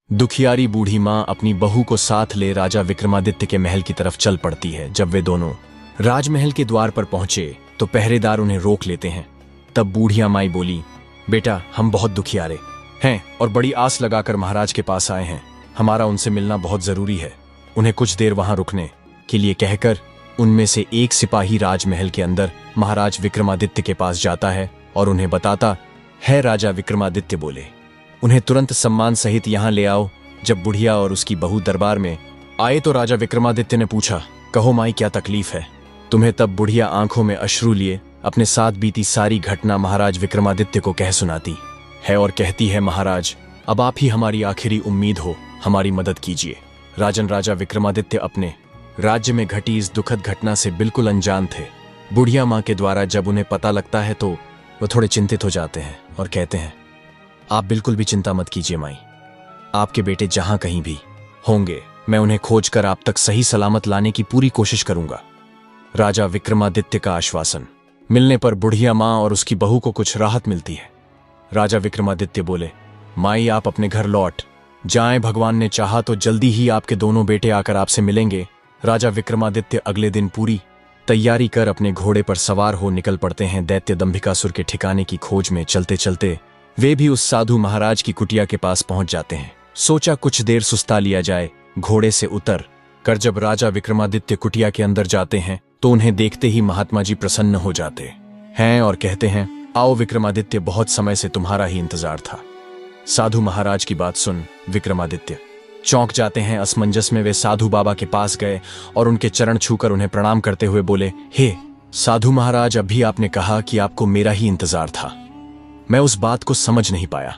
दुखियारी बूढ़ी माँ अपनी बहू को साथ ले राजा विक्रमादित्य के महल की तरफ चल पड़ती है। जब वे दोनों राजमहल के द्वार पर पहुंचे तो पहरेदार उन्हें रोक लेते हैं। तब बूढ़िया माई बोली, बेटा हम बहुत दुखियारे हैं और बड़ी आस लगाकर महाराज के पास आए हैं। हमारा उनसे मिलना बहुत जरूरी है। उन्हें कुछ देर वहां रुकने के लिए कहकर उनमें से एक सिपाही राजमहल के अंदर महाराज विक्रमादित्य के पास जाता है और उन्हें बताता है। राजा विक्रमादित्य बोले, उन्हें तुरंत सम्मान सहित यहां ले आओ। जब बुढ़िया और उसकी बहू दरबार में आए तो राजा विक्रमादित्य ने पूछा, कहो माई क्या तकलीफ है तुम्हें। तब बुढ़िया आंखों में अश्रु लिए अपने साथ बीती सारी घटना महाराज विक्रमादित्य को कह सुनाती है और कहती है, महाराज अब आप ही हमारी आखिरी उम्मीद हो, हमारी मदद कीजिए। राजन राजा विक्रमादित्य अपने राज्य में घटी इस दुखद घटना से बिल्कुल अनजान थे। बुढ़िया माँ के द्वारा जब उन्हें पता लगता है तो वो थोड़े चिंतित हो जाते हैं और कहते हैं, आप बिल्कुल भी चिंता मत कीजिए माई, आपके बेटे जहां कहीं भी होंगे मैं उन्हें खोजकर आप तक सही सलामत लाने की पूरी कोशिश करूंगा। राजा विक्रमादित्य का आश्वासन मिलने पर बुढ़िया माँ और उसकी बहू को कुछ राहत मिलती है। राजा विक्रमादित्य बोले, माई आप अपने घर लौट जाएं, भगवान ने चाहा तो जल्दी ही आपके दोनों बेटे आकर आपसे मिलेंगे। राजा विक्रमादित्य अगले दिन पूरी तैयारी कर अपने घोड़े पर सवार हो निकल पड़ते हैं। दैत्य दंभिकासुर के ठिकाने की खोज में चलते चलते वे भी उस साधु महाराज की कुटिया के पास पहुंच जाते हैं। सोचा कुछ देर सुस्ता लिया जाए। घोड़े से उतर कर जब राजा विक्रमादित्य कुटिया के अंदर जाते हैं तो उन्हें देखते ही महात्मा जी प्रसन्न हो जाते हैं और कहते हैं, आओ विक्रमादित्य, बहुत समय से तुम्हारा ही इंतजार था। साधु महाराज की बात सुन विक्रमादित्य चौंक जाते हैं। असमंजस में वे साधु बाबा के पास गए और उनके चरण छूकर उन्हें प्रणाम करते हुए बोले, हे साधु महाराज, अभी आपने कहा कि आपको मेरा ही इंतजार था, मैं उस बात को समझ नहीं पाया,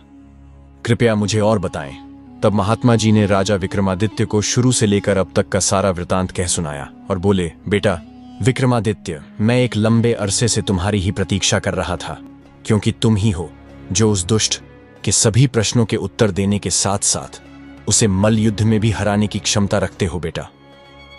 कृपया मुझे और बताएं। तब महात्मा जी ने राजा विक्रमादित्य को शुरू से लेकर अब तक का सारा वृतांत कह सुनाया और बोले, बेटा विक्रमादित्य, मैं एक लंबे अरसे से तुम्हारी ही प्रतीक्षा कर रहा था, क्योंकि तुम ही हो जो उस दुष्ट के सभी प्रश्नों के उत्तर देने के साथ साथ उसे मल्ल युद्ध में भी हराने की क्षमता रखते हो। बेटा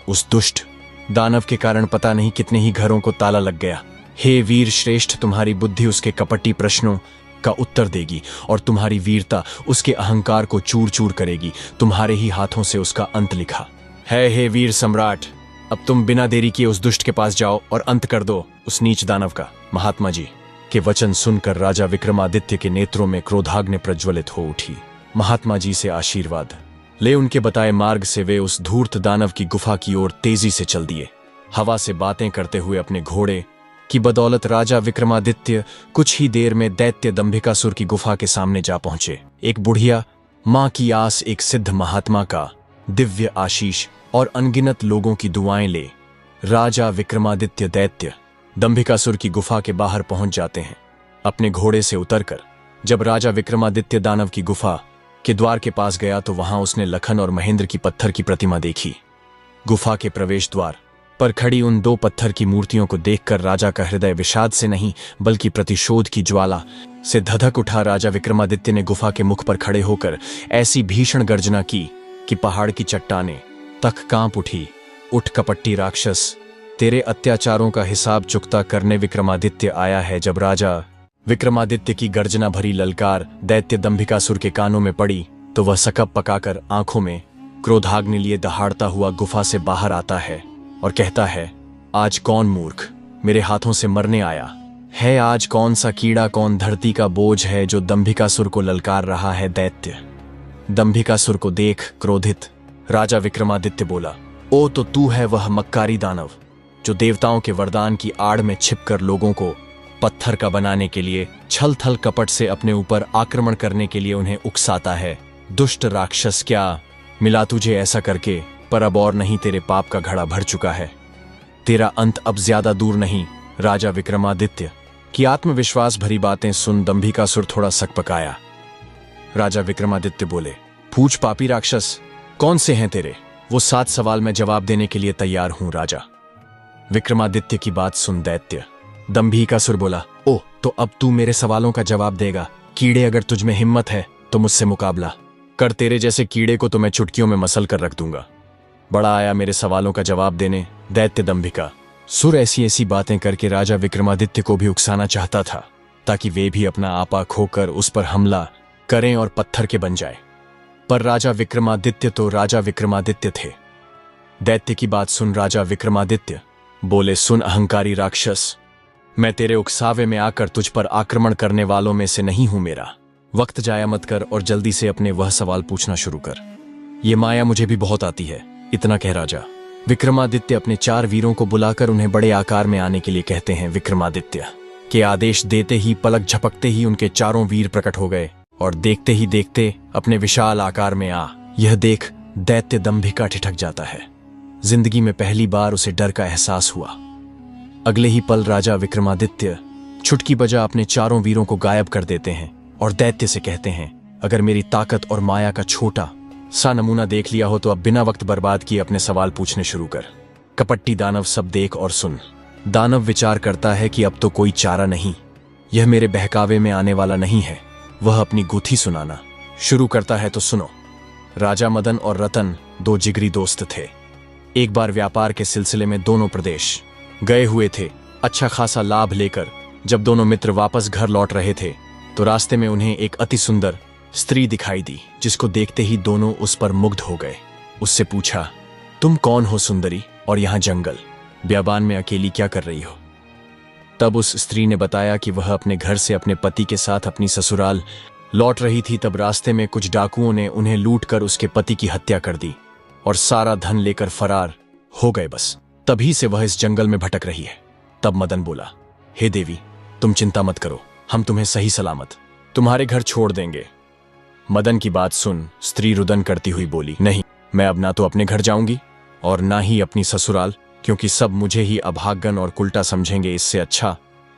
उस दुष्ट दानव के कारण पता नहीं कितने ही घरों को ताला लग गया। हे वीर श्रेष्ठ, तुम्हारी बुद्धि उसके कपटी प्रश्नों का उत्तर देगी और तुम्हारी वीरता उसके अहंकार को चूर चूर करेगी। तुम्हारे ही हाथों से उसका अंत लिखा है। हे वीर सम्राट, अब तुम बिना देरी किए उस दुष्ट के पास जाओ और अंत कर दो उस नीच दानव का। महात्मा जी के वचन सुनकर राजा विक्रमादित्य के नेत्रों में क्रोधाग्नि प्रज्वलित हो उठी। महात्मा जी से आशीर्वाद ले उनके बताए मार्ग से वे उस धूर्त दानव की गुफा की ओर तेजी से चल दिए। हवा से बातें करते हुए अपने घोड़े की बदौलत राजा विक्रमादित्य कुछ ही देर में दैत्य दंभिकासुर की गुफा के सामने जा पहुंचे। एक बुढ़िया मां की आस, एक सिद्ध महात्मा का दिव्य आशीष और अनगिनत लोगों की दुआएं ले राजा विक्रमादित्य दैत्य दंभिकासुर की गुफा के बाहर पहुंच जाते हैं। अपने घोड़े से उतरकर जब राजा विक्रमादित्य दानव की गुफा के द्वार के पास गया तो वहां उसने लखन और महेंद्र की पत्थर की प्रतिमा देखी। गुफा के प्रवेश द्वार पर खड़ी उन दो पत्थर की मूर्तियों को देखकर राजा का हृदय विषाद से नहीं बल्कि प्रतिशोध की ज्वाला से धधक उठा। राजा विक्रमादित्य ने गुफा के मुख पर खड़े होकर ऐसी भीषण गर्जना की कि पहाड़ की चट्टानें तक कांप उठी। उठ कपट्टी राक्षस, तेरे अत्याचारों का हिसाब चुकता करने विक्रमादित्य आया है। जब राजा विक्रमादित्य की गर्जना भरी ललकार दैत्य दंभिकासुर के कानों में पड़ी तो वह सकब पकाकर आंखों में क्रोधाग्नि लिए दहाड़ता हुआ गुफा से बाहर आता है और कहता है, आज कौन मूर्ख मेरे हाथों से मरने आया है। आज कौन सा कीड़ा, कौन धरती का बोझ है जो दंभिकासुर को ललकार रहा है। दैत्य दंभिकासुर को देख क्रोधित राजा विक्रमादित्य बोला, ओ तो तू है वह मक्कारी दानव जो देवताओं के वरदान की आड़ में छिपकर लोगों को पत्थर का बनाने के लिए छल थल कपट से अपने ऊपर आक्रमण करने के लिए उन्हें उकसाता है। दुष्ट राक्षस, क्या मिला तुझे ऐसा करके, पर अब और नहीं, तेरे पाप का घड़ा भर चुका है, तेरा अंत अब ज्यादा दूर नहीं। राजा विक्रमादित्य की आत्मविश्वास भरी बातें सुन दंभिकासुर थोड़ा सकपकाया। राजा विक्रमादित्य बोले, पूछ पापी राक्षस, कौन से हैं तेरे वो 7 सवाल, मैं जवाब देने के लिए तैयार हूं। राजा विक्रमादित्य की बात सुन दैत्य दंभिकासुर बोला, ओ तो अब तू मेरे सवालों का जवाब देगा। कीड़े, अगर तुझ में हिम्मत है तो मुझसे मुकाबला कर, तेरे जैसे कीड़े को तो मैं चुटकियों में मसल कर रख दूंगा। बड़ा आया मेरे सवालों का जवाब देने। दैत्य दंभिकासुर ऐसी ऐसी बातें करके राजा विक्रमादित्य को भी उकसाना चाहता था ताकि वे भी अपना आपा खोकर उस पर हमला करें और पत्थर के बन जाए। पर राजा विक्रमादित्य तो राजा विक्रमादित्य थे। दैत्य की बात सुन राजा विक्रमादित्य बोले, सुन अहंकारी राक्षस, मैं तेरे उकसावे में आकर तुझ पर आक्रमण करने वालों में से नहीं हूं। मेरा वक्त जाया मत कर और जल्दी से अपने वह सवाल पूछना शुरू कर। ये माया मुझे भी बहुत आती है। इतना कह राजा विक्रमादित्य अपने 4 वीरों को बुलाकर उन्हें बड़े आकार में आने के लिए कहते हैं। विक्रमादित्य के आदेश देते ही पलक झपकते ही उनके 4 वीर प्रकट हो गए और देखते ही देखते अपने विशाल आकार में आ। यह देख दैत्य दंभिका ठिठक जाता है। जिंदगी में पहली बार उसे डर का एहसास हुआ। अगले ही पल राजा विक्रमादित्य छुटकी बजा अपने 4 वीरों को गायब कर देते हैं और दैत्य से कहते हैं, अगर मेरी ताकत और माया का छोटा सा नमूना देख लिया हो तो अब बिना वक्त बर्बाद किए अपने सवाल पूछने शुरू कर। कपट्टी दानव सब देख और सुन। दानव विचार करता है कि अब तो कोई चारा नहीं, यह मेरे बहकावे में आने वाला नहीं है। वह अपनी गुत्थी सुनाना शुरू करता है तो सुनो। राजा मदन और रतन 2 जिगरी दोस्त थे। एक बार व्यापार के सिलसिले में दोनों प्रदेश गए हुए थे। अच्छा खासा लाभ लेकर जब दोनों मित्र वापस घर लौट रहे थे तो रास्ते में उन्हें एक अति सुंदर स्त्री दिखाई दी, जिसको देखते ही दोनों उस पर मुग्ध हो गए। उससे पूछा, तुम कौन हो सुंदरी, और यहाँ जंगल ब्याबान में अकेली क्या कर रही हो? तब उस स्त्री ने बताया कि वह अपने घर से अपने पति के साथ अपनी ससुराल लौट रही थी। तब रास्ते में कुछ डाकुओं ने उन्हें लूट कर उसके पति की हत्या कर दी और सारा धन लेकर फरार हो गए। बस तभी से वह इस जंगल में भटक रही है। तब मदन बोला, हे देवी, तुम चिंता मत करो, हम तुम्हें सही सलामत तुम्हारे घर छोड़ देंगे। मदन की बात सुन स्त्री रुदन करती हुई बोली, नहीं, मैं अब ना तो अपने घर जाऊंगी और ना ही अपनी ससुराल, क्योंकि सब मुझे ही अभागन और कुल्टा समझेंगे। इससे अच्छा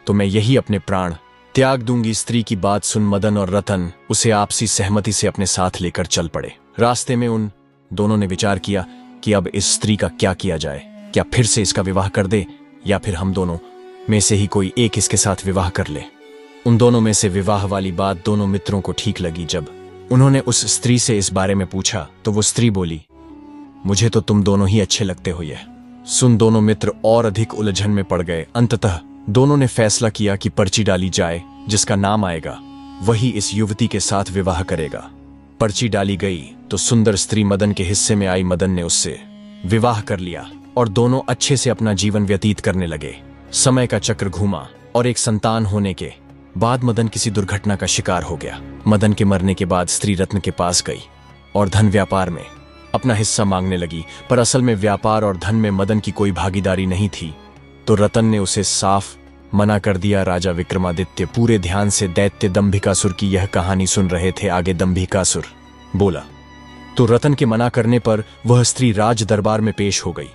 तो मैं यही अपने प्राण त्याग दूंगी। स्त्री की बात सुन मदन और रतन उसे आपसी सहमति से अपने साथ लेकर चल पड़े। रास्ते में उन दोनों ने विचार किया कि अब इस स्त्री का क्या किया जाए। क्या फिर से इसका विवाह कर दे या फिर हम दोनों में से ही कोई एक इसके साथ विवाह कर ले। उन दोनों में से विवाह वाली बात दोनों मित्रों को ठीक लगी। जब उन्होंने उस स्त्री से इस बारे में पूछा तो वो स्त्री बोली, मुझे तो तुम दोनों ही अच्छे लगते हो। यह सुन दोनों मित्र और अधिक उलझन में पड़ गए। अंततः दोनों ने फैसला किया कि पर्ची डाली जाए, जिसका नाम आएगा वही इस युवती के साथ विवाह करेगा। पर्ची डाली गई तो सुंदर स्त्री मदन के हिस्से में आई। मदन ने उससे विवाह कर लिया और दोनों अच्छे से अपना जीवन व्यतीत करने लगे। समय का चक्र घूमा और एक संतान होने के बाद मदन किसी दुर्घटना का शिकार हो गया। मदन के मरने के बाद स्त्री रत्न के पास गई और धन व्यापार में अपना हिस्सा मांगने लगी, पर असल में व्यापार और धन में मदन की कोई भागीदारी नहीं थी, तो रतन ने उसे साफ मना कर दिया। राजा विक्रमादित्य पूरे ध्यान से दैत्य दंभिकासुर की यह कहानी सुन रहे थे। आगे दंभिकासुर बोला तो रतन के मना करने पर वह स्त्री राज दरबार में पेश हो गई।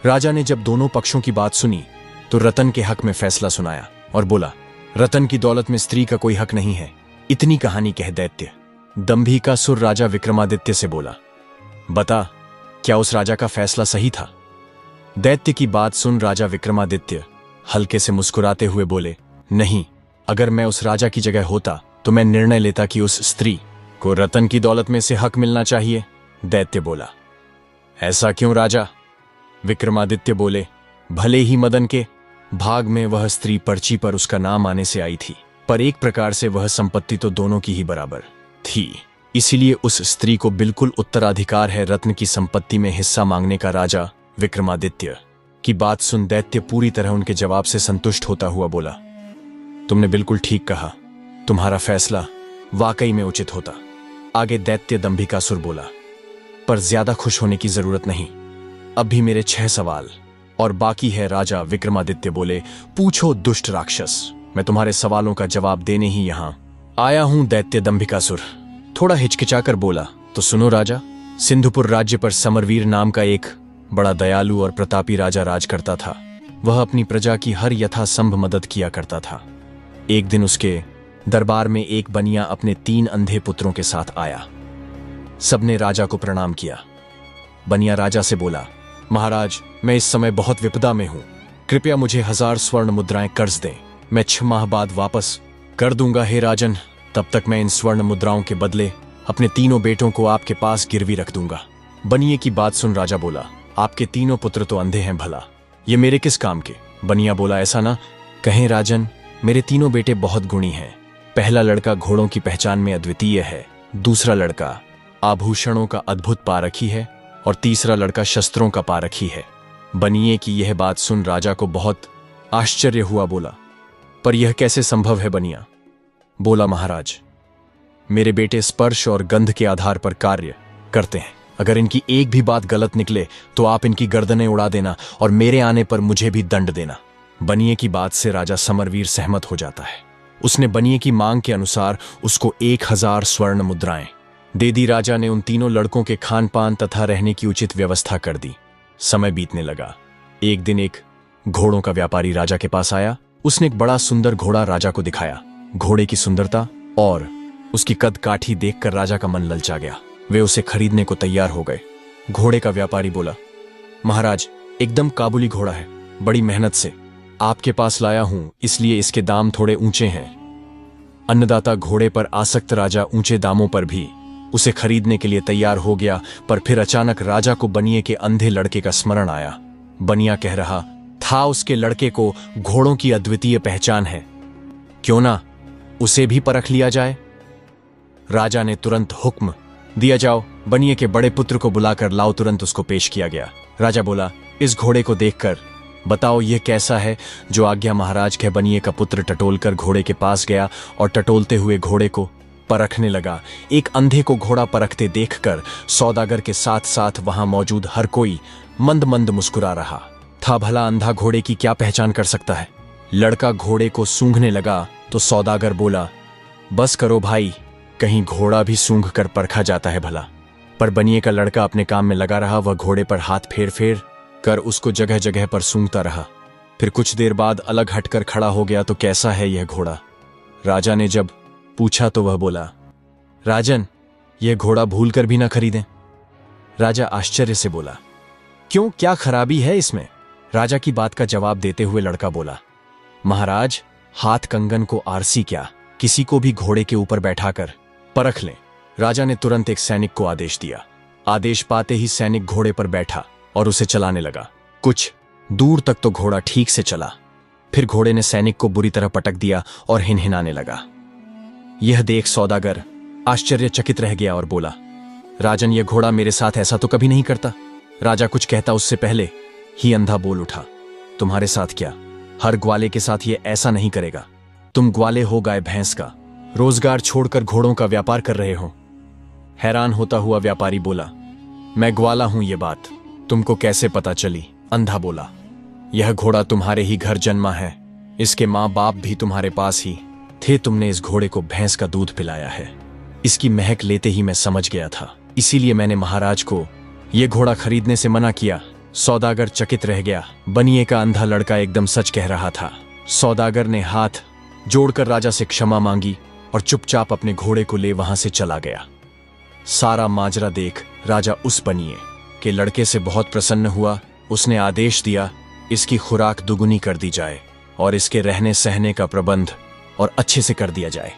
राजा ने जब दोनों पक्षों की बात सुनी तो रतन के हक में फैसला सुनाया और बोला, रतन की दौलत में स्त्री का कोई हक नहीं है। इतनी कहानी कह दैत्य दंभिकासुर राजा विक्रमादित्य से बोला, बता, क्या उस राजा का फैसला सही था? दैत्य की बात सुन राजा विक्रमादित्य हल्के से मुस्कुराते हुए बोले, नहीं, अगर मैं उस राजा की जगह होता तो मैं निर्णय लेता कि उस स्त्री को रतन की दौलत में से हक मिलना चाहिए। दैत्य बोला, ऐसा क्यों राजा? विक्रमादित्य बोले, भले ही मदन के भाग में वह स्त्री पर्ची पर उसका नाम आने से आई थी, पर एक प्रकार से वह संपत्ति तो दोनों की ही बराबर थी, इसीलिए उस स्त्री को बिल्कुल उत्तराधिकार है रत्न की संपत्ति में हिस्सा मांगने का। राजा विक्रमादित्य की बात सुन दैत्य पूरी तरह उनके जवाब से संतुष्ट होता हुआ बोला, तुमने बिल्कुल ठीक कहा, तुम्हारा फैसला वाकई में उचित होता। आगे दैत्य दंभिकासुर बोला, पर ज्यादा खुश होने की जरूरत नहीं, अब भी मेरे 6 सवाल और बाकी है। राजा विक्रमादित्य बोले, पूछो दुष्ट राक्षस, मैं तुम्हारे सवालों का जवाब देने ही यहां आया हूं। दैत्य दंभिकासुर थोड़ा हिचकिचाकर बोला, तो सुनो राजा, सिंधुपुर राज्य पर समरवीर नाम का एक बड़ा दयालु और प्रतापी राजा राज करता था। वह अपनी प्रजा की हर यथासंभव मदद किया करता था। एक दिन उसके दरबार में एक बनिया अपने 3 अंधे पुत्रों के साथ आया। सबने राजा को प्रणाम किया। बनिया राजा से बोला, महाराज, मैं इस समय बहुत विपदा में हूं, कृपया मुझे 1000 स्वर्ण मुद्राएं कर्ज दें, मैं 6 माह बाद वापस कर दूंगा। हे राजन, तब तक मैं इन स्वर्ण मुद्राओं के बदले अपने 3 बेटों को आपके पास गिरवी रख दूंगा। बनिए की बात सुन राजा बोला, आपके 3 पुत्र तो अंधे हैं, भला ये मेरे किस काम के? बनिया बोला, ऐसा ना कहें राजन, मेरे 3 बेटे बहुत गुणी हैं। पहला लड़का घोड़ों की पहचान में अद्वितीय है, दूसरा लड़का आभूषणों का अद्भुत पारखी है और तीसरा लड़का शस्त्रों का पारखी है। बनिए की यह बात सुन राजा को बहुत आश्चर्य हुआ। बोला, पर यह कैसे संभव है बनिया? बोला, महाराज, मेरे बेटे स्पर्श और गंध के आधार पर कार्य करते हैं। अगर इनकी एक भी बात गलत निकले तो आप इनकी गर्दनें उड़ा देना और मेरे आने पर मुझे भी दंड देना। बनिए की बात से राजा समरवीर सहमत हो जाता है। उसने बनिए की मांग के अनुसार उसको 1000 स्वर्ण मुद्राएं दे दी। राजा ने उन तीनों लड़कों के खान पान तथा रहने की उचित व्यवस्था कर दी। समय बीतने लगा। एक दिन एक घोड़ों का व्यापारी राजा के पास आया। उसने एक बड़ा सुंदर घोड़ा राजा को दिखाया। घोड़े की सुंदरता और उसकी कद काठी देखकर राजा का मन ललचा गया। वे उसे खरीदने को तैयार हो गए। घोड़े का व्यापारी बोला, महाराज, एकदम काबुली घोड़ा है, बड़ी मेहनत से आपके पास लाया हूं, इसलिए इसके दाम थोड़े ऊंचे हैं। अन्नदाता घोड़े पर आसक्त राजा ऊंचे दामों पर भी उसे खरीदने के लिए तैयार हो गया। पर फिर अचानक राजा को बनिए के अंधे लड़के का स्मरण आया। बनिया कह रहा था उसके लड़के को घोड़ों की अद्वितीय पहचान है, क्यों ना उसे भी परख लिया जाए। राजा ने तुरंत हुक्म दिया, जाओ बनिए के बड़े पुत्र को बुलाकर लाओ। तुरंत उसको पेश किया गया। राजा बोला, इस घोड़े को देखकर बताओ यह कैसा है। जो आज्ञा महाराज के। बनिए का पुत्र टटोलकर घोड़े के पास गया और टटोलते हुए घोड़े को परखने लगा। एक अंधे को घोड़ा परखते देखकर सौदागर के साथ साथ वहां मौजूद हर कोई मंद मंद मुस्कुरा रहा था। भला अंधा घोड़े की क्या पहचान कर सकता है। लड़का घोड़े को सूंघने लगा तो सौदागर बोला, बस करो भाई, कहीं घोड़ा भी सूंघ कर परखा जाता है भला। पर बनिए का लड़का अपने काम में लगा रहा। वह घोड़े पर हाथ फेर फेर कर उसको जगह जगह पर सूंघता रहा। फिर कुछ देर बाद अलग हटकर खड़ा हो गया। तो कैसा है यह घोड़ा? राजा ने जब पूछा तो वह बोला, राजन, यह घोड़ा भूल कर भी ना खरीदें। राजा आश्चर्य से बोला, क्यों, क्या खराबी है इसमें? राजा की बात का जवाब देते हुए लड़का बोला, महाराज, हाथ कंगन को आरसी क्या, किसी को भी घोड़े के ऊपर बैठाकर परख लें। राजा ने तुरंत एक सैनिक को आदेश दिया। आदेश पाते ही सैनिक घोड़े पर बैठा और उसे चलाने लगा। कुछ दूर तक तो घोड़ा ठीक से चला। फिर घोड़े ने सैनिक को बुरी तरह पटक दिया और हिनहिनाने लगा। यह देख सौदागर आश्चर्यचकित रह गया और बोला, राजन, यह घोड़ा मेरे साथ ऐसा तो कभी नहीं करता। राजा कुछ कहता उससे पहले ही अंधा बोल उठा, तुम्हारे साथ क्या, हर ग्वाले के साथ यह ऐसा नहीं करेगा। तुम ग्वाले हो गाय भैंस का, रोजगार छोड़कर घोड़ों का व्यापार कर रहे हो। हैरान होता हुआ व्यापारी बोला, मैं ग्वाला हूं, ये बात तुमको कैसे पता चली? अंधा बोला, यह घोड़ा तुम्हारे ही घर जन्मा है, इसके माँ बाप भी तुम्हारे पास ही थे। तुमने इस घोड़े को भैंस का दूध पिलाया है। इसकी महक लेते ही मैं समझ गया था, इसीलिए मैंने महाराज को यह घोड़ा खरीदने से मना किया। सौदागर चकित रह गया। बनिए का अंधा लड़का एकदम सच कह रहा था। सौदागर ने हाथ जोड़कर राजा से क्षमा मांगी और चुपचाप अपने घोड़े को ले वहां से चला गया। सारा माजरा देख राजा उस बनिए के लड़के से बहुत प्रसन्न हुआ। उसने आदेश दिया, इसकी खुराक दुगुनी कर दी जाए और इसके रहने सहने का प्रबंध और अच्छे से कर दिया जाए।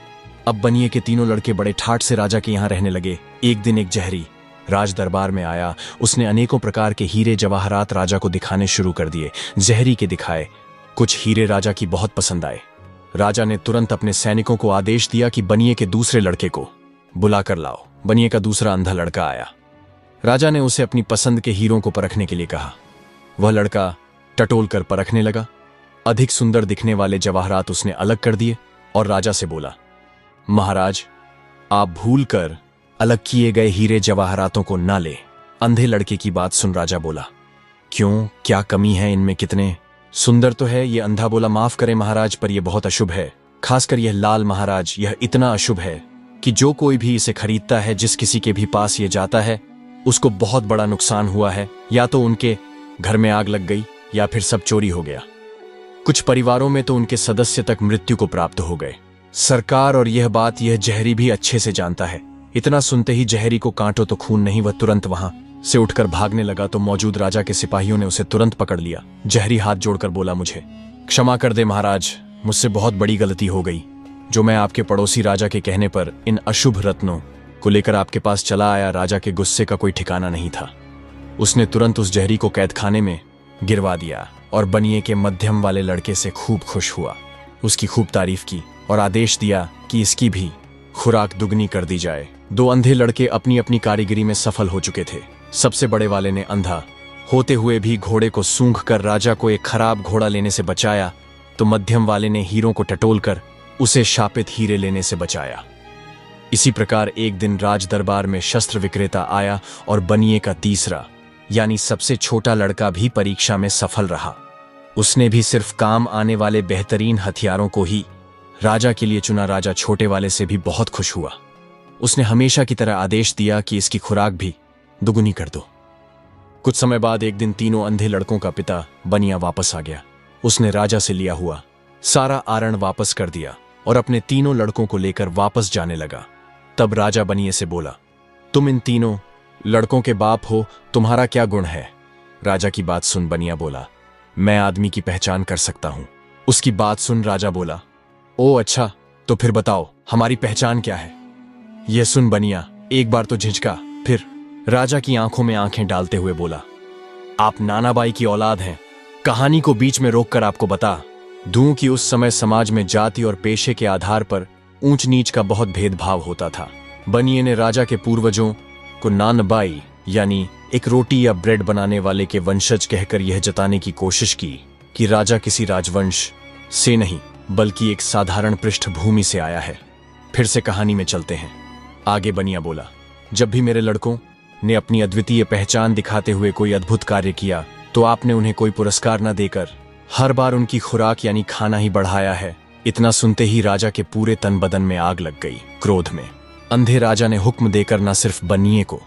अब बनिए के तीनों लड़के बड़े ठाठ से राजा के यहां रहने लगे। एक दिन एक जहरी राज दरबार में आया। उसने अनेकों प्रकार के हीरे जवाहरात राजा को दिखाने शुरू कर दिए। जहरी के दिखाए कुछ हीरे राजा की बहुत पसंद आए। राजा ने तुरंत अपने सैनिकों को आदेश दिया कि बनिए के दूसरे लड़के को बुलाकर लाओ। बनिए का दूसरा अंधा लड़का आया। राजा ने उसे अपनी पसंद के हीरों को परखने के लिए कहा। वह लड़का टटोल कर परखने लगा। अधिक सुंदर दिखने वाले जवाहरात उसने अलग कर दिए और राजा से बोला, महाराज, आप भूल कर अलग किए गए हीरे जवाहरातों को ना ले। अंधे लड़के की बात सुन राजा बोला, क्यों, क्या कमी है इनमें? कितने सुंदर तो है। ये अंधा बोला, माफ करें महाराज, पर यह बहुत अशुभ है। खासकर यह लाल महाराज, यह इतना अशुभ है कि जो कोई भी इसे खरीदता है, जिस किसी के भी पास ये जाता है, उसको बहुत बड़ा नुकसान हुआ है। या तो उनके घर में आग लग गई या फिर सब चोरी हो गया। कुछ परिवारों में तो उनके सदस्य तक मृत्यु को प्राप्त हो गए। सरकार और यह बात यह जहरी भी अच्छे से जानता है। इतना सुनते ही जहरी को कांटो तो खून नहीं। वह तुरंत वहां से उठकर भागने लगा तो मौजूद राजा के सिपाहियों ने उसे तुरंत पकड़ लिया। जहरी हाथ जोड़कर बोला, मुझे क्षमा कर दे महाराज, मुझसे बहुत बड़ी गलती हो गई। जो मैं आपके पड़ोसी राजा के कहने पर इन अशुभ रत्नों को लेकर आपके पास चला आया। राजा के गुस्से का कोई ठिकाना नहीं था। उसने तुरंत उस जहरी को कैदखाने में गिरवा दिया और बनिए के मध्यम वाले लड़के से खूब खुश हुआ, उसकी खूब तारीफ की और आदेश दिया कि इसकी भी खुराक दुगनी कर दी जाए। दो अंधे लड़के अपनी अपनी कारीगरी में सफल हो चुके थे। सबसे बड़े वाले ने अंधा होते हुए भी घोड़े को सूंघ कर राजा को एक खराब घोड़ा लेने से बचाया, तो मध्यम वाले ने हीरों को टटोल कर उसे शापित हीरे लेने से बचाया। इसी प्रकार एक दिन राज दरबार में शस्त्र विक्रेता आया और बनिए का तीसरा यानी सबसे छोटा लड़का भी परीक्षा में सफल रहा। उसने भी सिर्फ काम आने वाले बेहतरीन हथियारों को ही राजा के लिए चुना। राजा छोटे वाले से भी बहुत खुश हुआ। उसने हमेशा की तरह आदेश दिया कि इसकी खुराक भी दुगुनी कर दो। कुछ समय बाद एक दिन तीनों अंधे लड़कों का पिता बनिया वापस आ गया। उसने राजा से लिया हुआ सारा आरण वापस कर दिया और अपने तीनों लड़कों को लेकर वापस जाने लगा। तब राजा बनिए से बोला, तुम इन तीनों लड़कों के बाप हो, तुम्हारा क्या गुण है? राजा की बात सुन बनिया बोला, मैं आदमी की पहचान कर सकता हूं। उसकी बात सुन राजा बोला, ओ अच्छा, तो फिर बताओ हमारी पहचान क्या है? यह सुन बनिया एक बार तो झिझका, फिर राजा की आंखों में आंखें डालते हुए बोला, आप नानाबाई की औलाद हैं। कहानी को बीच में रोककर आपको बता दूं कि उस समय समाज में जाति और पेशे के आधार पर ऊंच नीच का बहुत भेदभाव होता था। बनिए ने राजा के पूर्वजों को नानबाई यानी एक रोटी या ब्रेड बनाने वाले के वंशज कहकर यह जताने की कोशिश की कि राजा किसी राजवंश से नहीं बल्कि एक साधारण पृष्ठभूमि से आया है। फिर से कहानी में चलते हैं। आगे बनिया बोला, जब भी मेरे लड़कों ने अपनी अद्वितीय पहचान दिखाते हुए कोई अद्भुत कार्य किया तो आपने उन्हें कोई पुरस्कार न देकर हर बार उनकी खुराक यानी खाना ही बढ़ाया है। इतना सुनते ही राजा के पूरे तन बदन में आग लग गई। क्रोध में अंधे राजा ने हुक्म देकर न सिर्फ बनिए को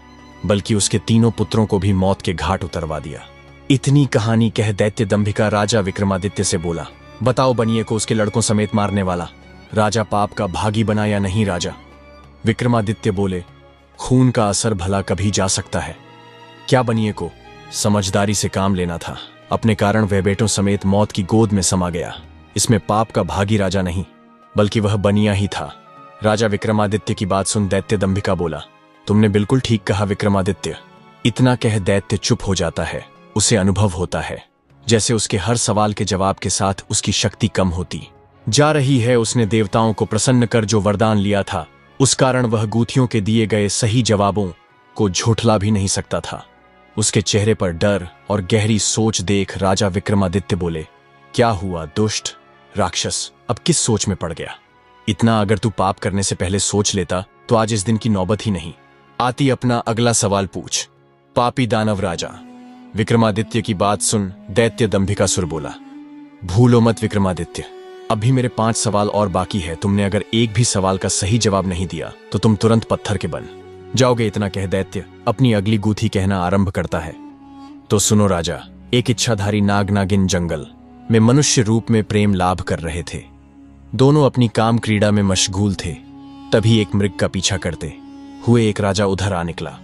बल्कि उसके तीनों पुत्रों को भी मौत के घाट उतरवा दिया। इतनी कहानी कह दैत्य दंभिका राजा विक्रमादित्य से बोला, बताओ बनिए को उसके लड़कों समेत मारने वाला राजा पाप का भागी बना या नहीं? राजा विक्रमादित्य बोले, खून का असर भला कभी जा सकता है क्या? बनिए को समझदारी से काम लेना था। अपने कारण वह बेटों समेत मौत की गोद में समा गया। इसमें पाप का भागी राजा नहीं बल्कि वह बनिया ही था। राजा विक्रमादित्य की बात सुन दैत्य दंभिका बोला, तुमने बिल्कुल ठीक कहा विक्रमादित्य। इतना कह दैत्य चुप हो जाता है। उसे अनुभव होता है जैसे उसके हर सवाल के जवाब के साथ उसकी शक्ति कम होती जा रही है। उसने देवताओं को प्रसन्न कर जो वरदान लिया था उस कारण वह गूथियों के दिए गए सही जवाबों को झूठला भी नहीं सकता था। उसके चेहरे पर डर और गहरी सोच देख राजा विक्रमादित्य बोले, क्या हुआ दुष्ट राक्षस, अब किस सोच में पड़ गया? इतना अगर तू पाप करने से पहले सोच लेता तो आज इस दिन की नौबत ही नहीं आती। अपना अगला सवाल पूछ। पापी दानव राजा विक्रमादित्य की बात सुन दैत्य दंभिका सुर बोला, भूलो मत विक्रमादित्य, अभी मेरे 5 सवाल और बाकी है। तुमने अगर एक भी सवाल का सही जवाब नहीं दिया तो तुम तुरंत पत्थर के बन जाओगे। इतना कह दैत्य अपनी अगली गूथी कहना आरंभ करता है। तो सुनो राजा, एक इच्छाधारी नाग नागिन जंगल में मनुष्य रूप में प्रेम लाभ कर रहे थे। दोनों अपनी काम क्रीड़ा में मशगूल थे। तभी एक मृग का पीछा करते हुए एक राजा उधर आ निकला।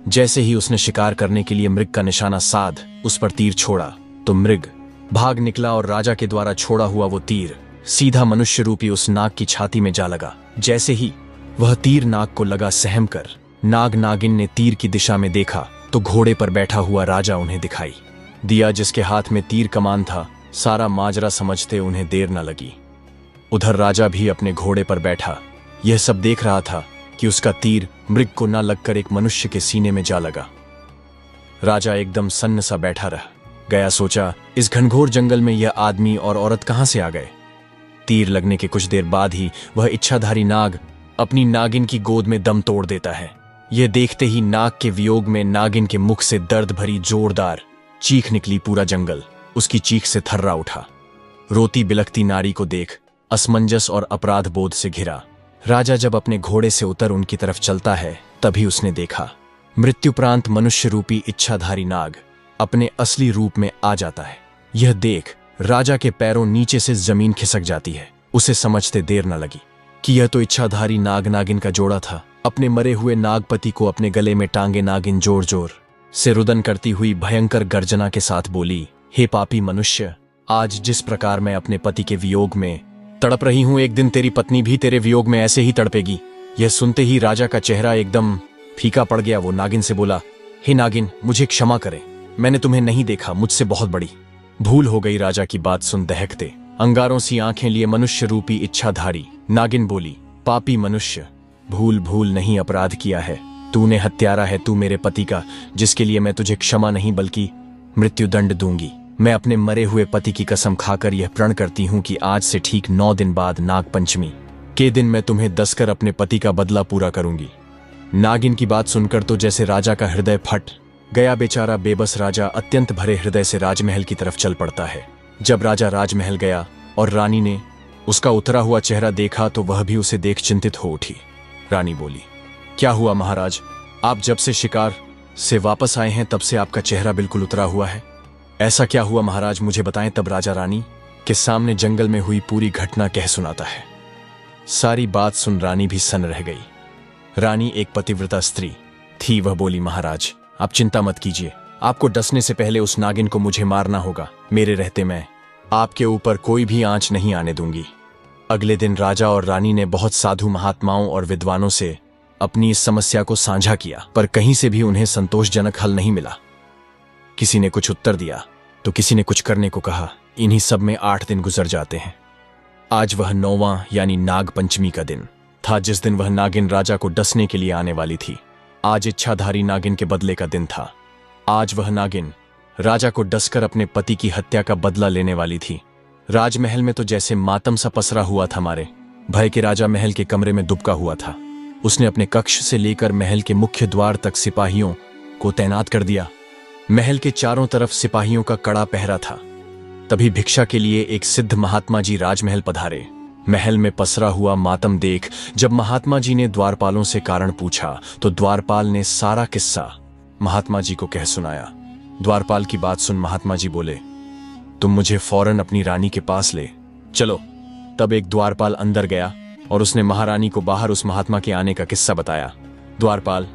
जैसे ही उसने शिकार करने के लिए मृग का निशाना साध उस पर तीर छोड़ा तो मृग भाग निकला और राजा के द्वारा छोड़ा हुआ वो तीर सीधा मनुष्य रूपी उस नाग की छाती में जा लगा। जैसे ही वह तीर नाग को लगा, सहम कर नाग नागिन ने तीर की दिशा में देखा तो घोड़े पर बैठा हुआ राजा उन्हें दिखाई दिया जिसके हाथ में तीर कमान था। सारा माजरा समझते उन्हें देर न लगी। उधर राजा भी अपने घोड़े पर बैठा यह सब देख रहा था कि उसका तीर मृग को न लगकर एक मनुष्य के सीने में जा लगा। राजा एकदम सन्न सा बैठा रह गया। सोचा, इस घनघोर जंगल में यह आदमी और औरत कहां से आ गए? तीर लगने के कुछ देर बाद ही वह इच्छाधारी नाग अपनी नागिन की गोद में दम तोड़ देता है। यह देखते ही नाग के वियोग में नागिन के मुख से दर्द भरी जोरदार चीख निकली। पूरा जंगल उसकी चीख से थर्रा उठा। रोती बिलखती नारी को देख असमंजस और अपराध बोध से घिरा राजा जब अपने घोड़े से उतर उनकी तरफ चलता है तभी उसने देखा मृत्युप्रांत मनुष्य रूपी इच्छाधारी नाग अपने असली रूप में आ जाता है। यह देख राजा के पैरों नीचे से जमीन खिसक जाती है। उसे समझते देर न लगी कि यह तो इच्छाधारी नाग नागिन का जोड़ा था। अपने मरे हुए नागपति को अपने गले में टांगे नागिन जोर जोर से रुदन करती हुई भयंकर गर्जना के साथ बोली, हे पापी मनुष्य, आज जिस प्रकार मैं अपने पति के वियोग में तड़प रही हूं, एक दिन तेरी पत्नी भी तेरे वियोग में ऐसे ही तड़पेगी। यह सुनते ही राजा का चेहरा एकदम फीका पड़ गया। वो नागिन से बोला, हे नागिन, मुझे क्षमा करें, मैंने तुम्हें नहीं देखा, मुझसे बहुत बड़ी भूल हो गई। राजा की बात सुन दहकते अंगारों सी आंखें लिए मनुष्य रूपी इच्छाधारी नागिन बोली, पापी मनुष्य, भूल भूल नहीं अपराध किया है, तूने हत्यारा है तू मेरे पति का, जिसके लिए मैं तुझे क्षमा नहीं बल्कि मृत्युदंड दूंगी। मैं अपने मरे हुए पति की कसम खाकर यह प्रण करती हूं कि आज से ठीक 9 दिन बाद नाग पंचमी के दिन मैं तुम्हें दसकर अपने पति का बदला पूरा करूंगी। नागिन की बात सुनकर तो जैसे राजा का हृदय फट गया। बेचारा बेबस राजा अत्यंत भरे हृदय से राजमहल की तरफ चल पड़ता है। जब राजा राजमहल गया और रानी ने उसका उतरा हुआ चेहरा देखा तो वह भी उसे देख चिंतित हो उठी। रानी बोली, क्या हुआ महाराज, आप जब से शिकार से वापस आए हैं तब से आपका चेहरा बिल्कुल उतरा हुआ है। ऐसा क्या हुआ महाराज, मुझे बताएं। तब राजा रानी के सामने जंगल में हुई पूरी घटना कह सुनाता है। सारी बात सुन रानी भी सन्न रह गई। रानी एक पतिव्रता स्त्री थी। वह बोली, महाराज आप चिंता मत कीजिए, आपको डसने से पहले उस नागिन को मुझे मारना होगा। मेरे रहते मैं आपके ऊपर कोई भी आंच नहीं आने दूंगी। अगले दिन राजा और रानी ने बहुत साधु महात्माओं और विद्वानों से अपनी इस समस्या को साझा किया, पर कहीं से भी उन्हें संतोषजनक हल नहीं मिला। किसी ने कुछ उत्तर दिया तो किसी ने कुछ करने को कहा। इन्हीं सब में 8 दिन गुजर जाते हैं। आज वह 9वां यानी नाग पंचमी का दिन था, जिस दिन वह नागिन राजा को डसने के लिए आने वाली थी। आज इच्छाधारी नागिन के बदले का दिन था। आज वह नागिन राजा को डसकर अपने पति की हत्या का बदला लेने वाली थी। राजमहल में तो जैसे मातम सा पसरा हुआ था। मारे भय के राजा महल के कमरे में दुबका हुआ था। उसने अपने कक्ष से लेकर महल के मुख्य द्वार तक सिपाहियों को तैनात कर दिया। महल के चारों तरफ सिपाहियों का कड़ा पहरा था। तभी भिक्षा के लिए एक सिद्ध महात्मा जी राजमहल पधारे। महल में पसरा हुआ मातम देख जब महात्मा जी ने द्वारपालों से कारण पूछा तो द्वारपाल ने सारा किस्सा महात्मा जी को कह सुनाया। द्वारपाल की बात सुन महात्मा जी बोले, तुम मुझे फौरन अपनी रानी के पास ले चलो। तब एक द्वारपाल अंदर गया और उसने महारानी को बाहर उस महात्मा के आने का किस्सा बताया। द्वारपाल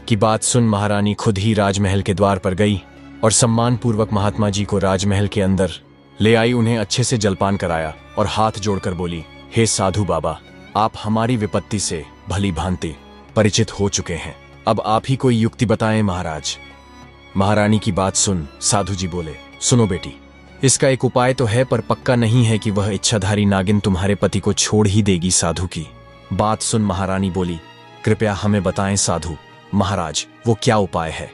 की बात सुन महारानी खुद ही राजमहल के द्वार पर गई और सम्मानपूर्वक महात्मा जी को राजमहल के अंदर ले आई। उन्हें अच्छे से जलपान कराया और हाथ जोड़कर बोली, हे साधु बाबा, आप हमारी विपत्ति से भली भांति परिचित हो चुके हैं, अब आप ही कोई युक्ति बताएं महाराज। महारानी की बात सुन साधु जी बोले, सुनो बेटी, इसका एक उपाय तो है पर पक्का नहीं है कि वह इच्छाधारी नागिन तुम्हारे पति को छोड़ ही देगी। साधु की बात सुन महारानी बोली, कृपया हमें बताएं साधु महाराज, वो क्या उपाय है।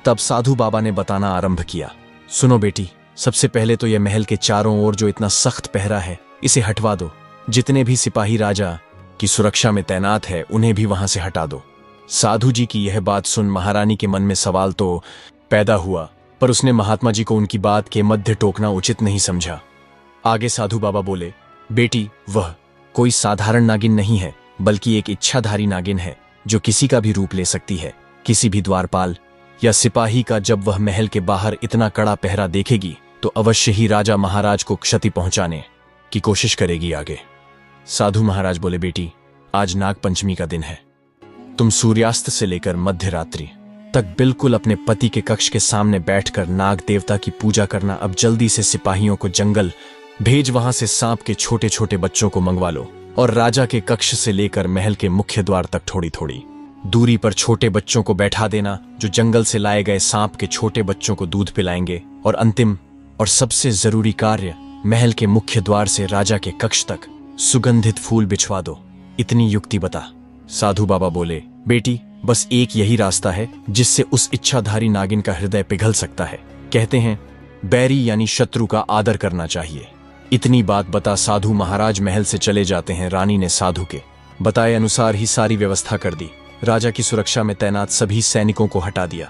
तब साधु बाबा ने बताना आरंभ किया। सुनो बेटी, सबसे पहले तो यह महल के चारों ओर जो इतना सख्त पहरा है इसे हटवा दो। जितने भी सिपाही राजा की सुरक्षा में तैनात है उन्हें भी वहां से हटा दो। साधु जी की यह बात सुन महारानी के मन में सवाल तो पैदा हुआ, पर उसने महात्मा जी को उनकी बात के मध्य टोकना उचित नहीं समझा। आगे साधु बाबा बोले, बेटी, वह कोई साधारण नागिन नहीं है बल्कि एक इच्छाधारी नागिन है जो किसी का भी रूप ले सकती है। किसी भी द्वारपाल या सिपाही का जब वह महल के बाहर इतना कड़ा पहरा देखेगी तो अवश्य ही राजा महाराज को क्षति पहुंचाने की कोशिश करेगी। आगे साधु महाराज बोले, बेटी, आज नाग पंचमी का दिन है। तुम सूर्यास्त से लेकर मध्य रात्रि तक बिल्कुल अपने पति के कक्ष के सामने बैठकर नाग देवता की पूजा करना। अब जल्दी से सिपाहियों को जंगल भेज वहां से सांप के छोटे छोटे बच्चों को मंगवा लो और राजा के कक्ष से लेकर महल के मुख्य द्वार तक थोड़ी थोड़ी दूरी पर छोटे बच्चों को बैठा देना, जो जंगल से लाए गए सांप के छोटे बच्चों को दूध पिलाएंगे। और अंतिम और सबसे जरूरी कार्य, महल के मुख्य द्वार से राजा के कक्ष तक सुगंधित फूल बिछवा दो। इतनी युक्ति बता। साधु बाबा बोले, बेटी, बस एक यही रास्ता है जिससे उस इच्छाधारी नागिन का हृदय पिघल सकता है। कहते हैं बैरी यानी शत्रु का आदर करना चाहिए। इतनी बात बता साधु महाराज महल से चले जाते हैं। रानी ने साधु के बताए अनुसार ही सारी व्यवस्था कर दी। राजा की सुरक्षा में तैनात सभी सैनिकों को हटा दिया।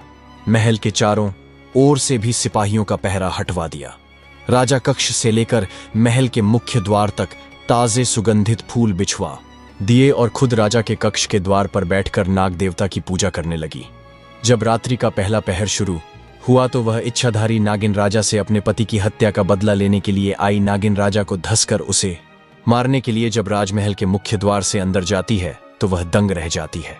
महल के चारों ओर से भी सिपाहियों का पहरा हटवा दिया। राजा कक्ष से लेकर महल के मुख्य द्वार तक ताजे सुगंधित फूल बिछवा दिए और खुद राजा के कक्ष के द्वार पर बैठकर नाग देवता की पूजा करने लगी। जब रात्रि का पहला पहर शुरू हुआ तो वह इच्छाधारी नागिन राजा से अपने पति की हत्या का बदला लेने के लिए आई। नागिन राजा को धंसकर उसे मारने के लिए जब राजमहल के मुख्य द्वार से अंदर जाती है तो वह दंग रह जाती है।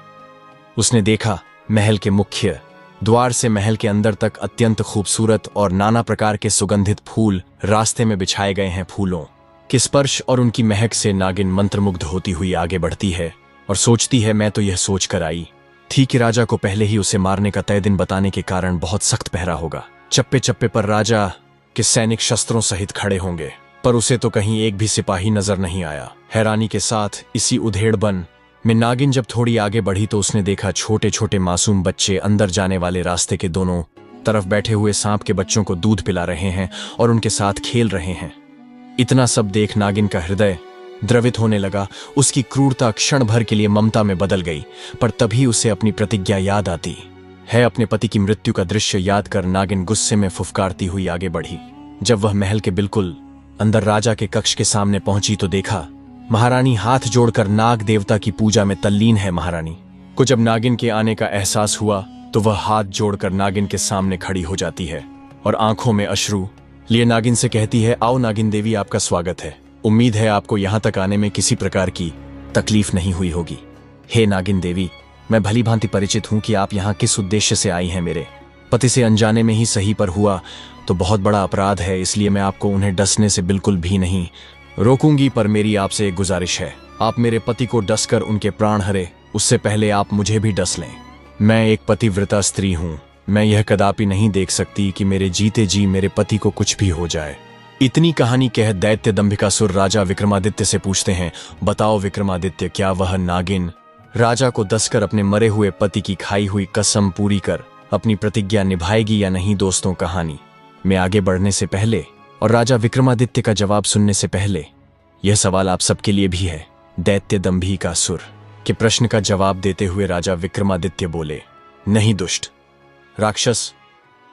उसने देखा महल के मुख्य द्वार से महल के अंदर तक अत्यंत खूबसूरत और नाना प्रकार के सुगंधित फूल रास्ते में बिछाए गए हैं। फूलों के स्पर्श और उनकी महक से नागिन मंत्रमुग्ध होती हुई आगे बढ़ती है और सोचती है, मैं तो यह सोच कर आई थी कि राजा को पहले ही उसे मारने का तय दिन बताने के कारण बहुत सख्त पहरा होगा। चप्पे चप्पे पर राजा के सैनिक शस्त्रों सहित खड़े होंगे, पर उसे तो कहीं एक भी सिपाही नजर नहीं आया। हैरानी के साथ इसी उधेड़बन में नागिन जब थोड़ी आगे बढ़ी तो उसने देखा छोटे छोटे मासूम बच्चे अंदर जाने वाले रास्ते के दोनों तरफ बैठे हुए सांप के बच्चों को दूध पिला रहे हैं और उनके साथ खेल रहे हैं। इतना सब देख नागिन का हृदय द्रवित होने लगा। उसकी क्रूरता क्षण भर के लिए ममता में बदल गई, पर तभी उसे अपनी प्रतिज्ञा याद आती है। अपने पति की मृत्यु का दृश्य याद कर नागिन गुस्से में फुफकारती हुई आगे बढ़ी। जब वह महल के बिल्कुल अंदर राजा के कक्ष के सामने पहुंची तो देखा महारानी हाथ जोड़कर नाग देवता की पूजा में तल्लीन है। महारानी को जब नागिन के आने का एहसास हुआ तो वह हाथ जोड़कर नागिन के सामने खड़ी हो जाती है और आंखों में अश्रु लिए नागिन से कहती है, आओ नागिन देवी, आपका स्वागत है। उम्मीद है आपको यहां तक आने में किसी प्रकार की तकलीफ नहीं हुई होगी। हे नागिन देवी, मैं भली भांति परिचित हूं कि आप यहां किस उद्देश्य से आई हैं। मेरे पति से अनजाने में ही सही पर हुआ तो बहुत बड़ा अपराध है, इसलिए मैं आपको उन्हें डसने से बिल्कुल भी नहीं रोकूंगी। पर मेरी आपसे एक गुजारिश है, आप मेरे पति को डसकर उनके प्राण हरे उससे पहले आप मुझे भी डस लें। मैं एक पतिव्रता स्त्री हूं। मैं यह कदापि नहीं देख सकती कि मेरे जीते जी मेरे पति को कुछ भी हो जाए। इतनी कहानी कह दैत्य दंभिकासुर राजा विक्रमादित्य से पूछते हैं, बताओ विक्रमादित्य, क्या वह नागिन राजा को डसकर अपने मरे हुए पति की खाई हुई कसम पूरी कर अपनी प्रतिज्ञा निभाएगी या नहीं। दोस्तों, कहानी में आगे बढ़ने से पहले और राजा विक्रमादित्य का जवाब सुनने से पहले यह सवाल आप सबके लिए भी है। दैत्य दंभिकासुर के प्रश्न का जवाब देते हुए राजा विक्रमादित्य बोले, नहीं दुष्ट राक्षस,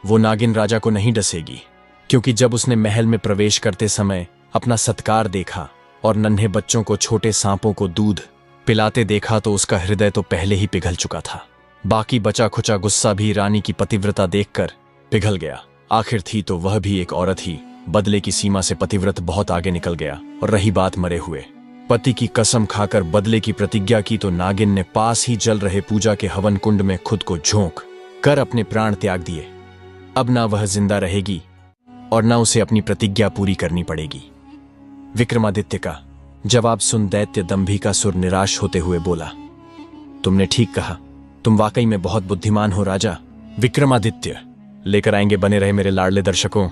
वो नागिन राजा को नहीं डसेगी, क्योंकि जब उसने महल में प्रवेश करते समय अपना सत्कार देखा और नन्हे बच्चों को छोटे सांपों को दूध पिलाते देखा तो उसका हृदय तो पहले ही पिघल चुका था। बाकी बचा खुचा गुस्सा भी रानी की पतिव्रता देखकर पिघल गया। आखिर थी तो वह भी एक औरत ही। बदले की सीमा से पतिव्रत बहुत आगे निकल गया। और रही बात मरे हुए पति की कसम खाकर बदले की प्रतिज्ञा की तो नागिन ने पास ही जल रहे पूजा के हवन कुंड में खुद को झोंक कर अपने प्राण त्याग दिए। अब ना वह जिंदा रहेगी और न उसे अपनी प्रतिज्ञा पूरी करनी पड़ेगी। विक्रमादित्य का जवाब सुन दैत्य दंभिकासुर निराश होते हुए बोला, तुमने ठीक कहा, तुम वाकई में बहुत बुद्धिमान हो राजा। विक्रमादित्य लेकर आएंगे, बने रहे मेरे लाडले दर्शकों।